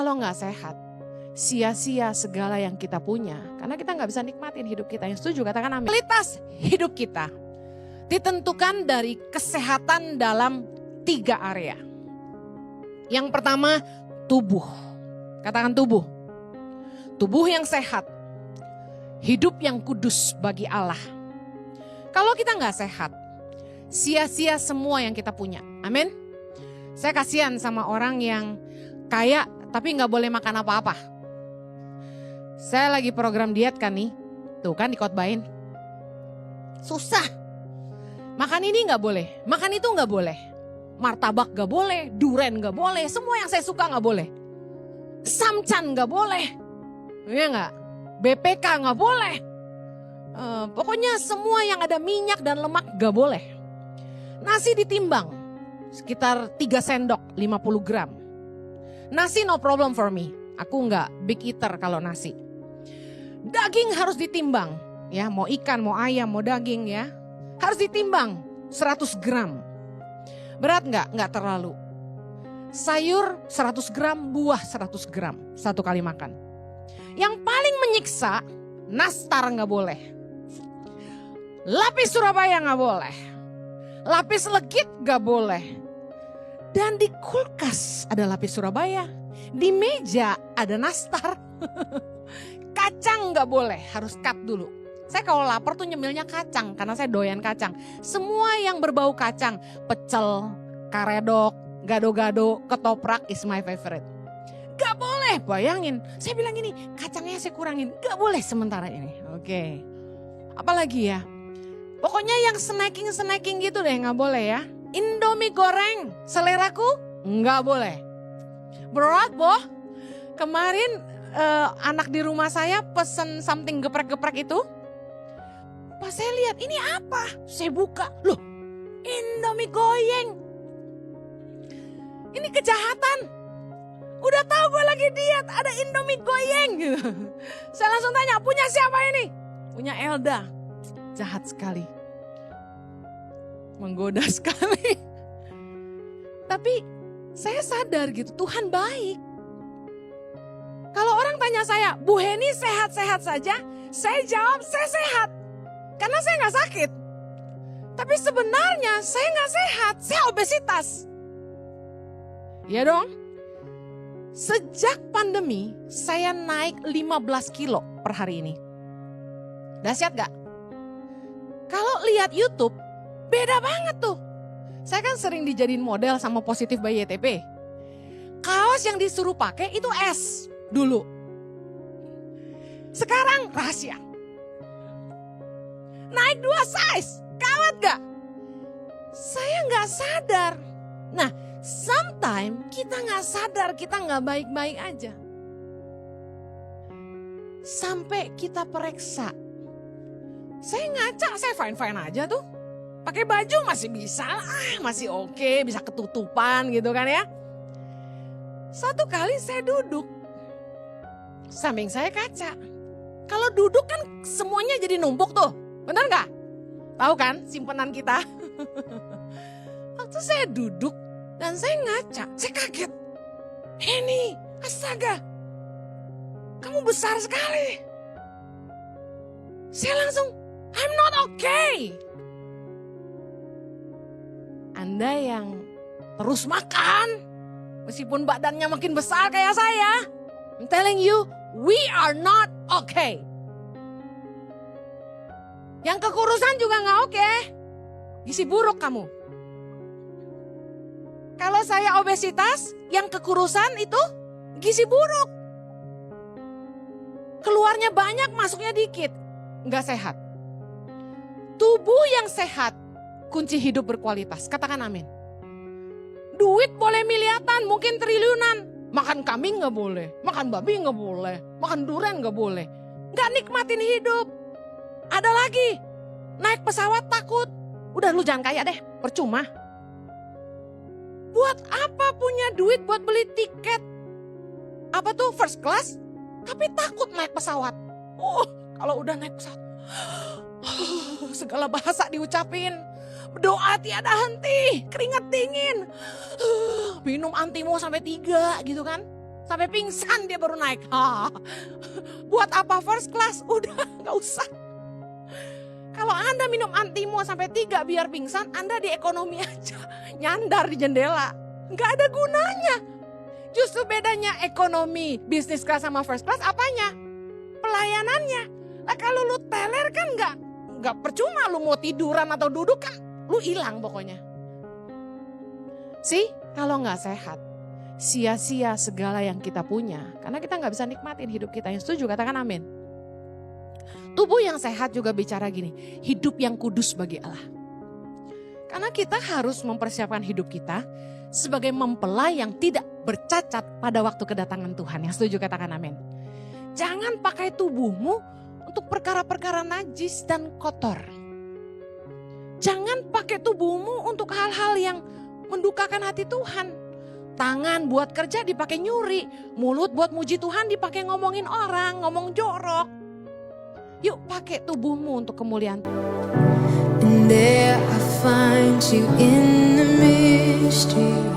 kalau nggak sehat, sia-sia segala yang kita punya. Karena kita nggak bisa nikmatin hidup kita. Yang setuju katakan amin. Kualitas hidup kita ditentukan dari kesehatan dalam 3 area. Yang pertama, tubuh. Katakan tubuh. Tubuh yang sehat. Hidup yang kudus bagi Allah. Kalau kita nggak sehat, sia-sia semua yang kita punya. Amin. Saya kasihan sama orang yang kaya tapi nggak boleh makan apa-apa. Saya lagi program diet kan nih. Tuh kan dikotbain. Susah. Makan ini nggak boleh, makan itu nggak boleh. Martabak nggak boleh, duren nggak boleh, semua yang saya suka nggak boleh. Samcan nggak boleh, iya nggak? BPK nggak boleh. Pokoknya semua yang ada minyak dan lemak nggak boleh. Nasi ditimbang, sekitar 3 sendok 50 gram. Nasi no problem for me, aku nggak big eater kalau nasi. Daging harus ditimbang, ya mau ikan, mau ayam, mau daging ya. Harus ditimbang 100 gram. Berat nggak? Nggak terlalu. Sayur 100 gram, buah 100 gram. 1 kali makan. Yang paling menyiksa, nastar nggak boleh. Lapis Surabaya nggak boleh. Lapis legit nggak boleh. Dan di kulkas ada lapis Surabaya. Di meja ada nastar. Kacang nggak boleh, harus cut dulu. Saya kalau lapar tuh nyemilnya kacang karena saya doyan kacang. Semua yang berbau kacang, pecel, karedok, gado-gado, ketoprak is my favorite. Gak boleh, bayangin. Saya bilang gini, kacangnya saya kurangin. Gak boleh sementara ini. Oke. Apalagi ya? Pokoknya yang snacking gitu deh gak boleh ya. Indomie goreng, seleraku gak boleh. Berat boh. Kemarin anak di rumah saya pesen something geprek-geprek itu. Pas saya lihat ini apa? Saya buka, loh Indomie goyeng. Ini kejahatan. Udah tahu gue lagi diet, ada Indomie goyeng. Saya langsung tanya, punya siapa ini? Punya Elda. Jahat sekali. Menggoda sekali. Tapi saya sadar gitu, Tuhan baik. Kalau orang tanya saya, Bu Heni sehat-sehat saja? Saya jawab, saya sehat. Karena saya gak sakit. Tapi sebenarnya saya gak sehat, saya obesitas. Ya dong. Sejak pandemi saya naik 15 kilo per hari ini. Dahsyat gak? Kalau lihat YouTube beda banget tuh. Saya kan sering dijadiin model sama Positif by YTP. Kaos yang disuruh pakai itu S dulu. Sekarang rahasia. Naik 2 size, kawat gak? Saya gak sadar. Nah, sometimes kita gak sadar, kita gak baik-baik aja. Sampai kita periksa. Saya ngaca, saya fine-fine aja tuh. Pakai baju masih bisa, masih oke, bisa ketutupan gitu kan ya. Satu kali saya duduk, samping saya kaca. Kalau duduk kan semuanya jadi numpuk tuh. Benar gak? Tahu kan simpenan kita? Waktu saya duduk dan saya ngaca, saya kaget. Heni, astaga, kamu besar sekali. Saya langsung, I'm not okay. Anda yang terus makan, meskipun badannya makin besar kayak saya, I'm telling you, we are not okay. Yang kekurusan juga gak oke. Gizi buruk kamu. Kalau saya obesitas, yang kekurusan itu gizi buruk. Keluarnya banyak, masuknya dikit. Gak sehat. Tubuh yang sehat, kunci hidup berkualitas. Katakan amin. Duit boleh miliaran, mungkin triliunan. Makan kambing gak boleh, makan babi gak boleh, makan durian gak boleh. Gak nikmatin hidup. Ada lagi, naik pesawat takut. Udah lu jangan kaya deh, percuma. Buat apa punya duit buat beli tiket? Apa tuh first class? Tapi takut naik pesawat. Oh, kalau udah naik pesawat, segala bahasa diucapin. Doa tiada henti, keringat dingin. Minum antimo sampai 3 gitu kan. Sampai pingsan dia baru naik. Buat apa first class? Udah gak usah. Kalau Anda minum antimo sampai 3 biar pingsan, Anda di ekonomi aja. Nyandar di jendela. Gak ada gunanya. Justru bedanya ekonomi bisnis class sama first class apanya? Pelayanannya. Nah kalau lu teler kan gak percuma lu mau tiduran atau duduk kan. Lu hilang pokoknya. Kalau gak sehat, sia-sia segala yang kita punya. Karena kita gak bisa nikmatin hidup kita. Yang setuju katakan amin. Tubuh yang sehat juga bicara gini, hidup yang kudus bagi Allah. Karena kita harus mempersiapkan hidup kita sebagai mempelai yang tidak bercacat pada waktu kedatangan Tuhan. Yang setuju katakan amin. Jangan pakai tubuhmu untuk perkara-perkara najis dan kotor. Jangan pakai tubuhmu untuk hal-hal yang mendukakan hati Tuhan. Tangan buat kerja dipakai nyuri, mulut buat muji Tuhan dipakai ngomongin orang, ngomong jorok. Yuk pakai tubuhmu untuk kemuliaan Tuhan. And there I find you in the mystery.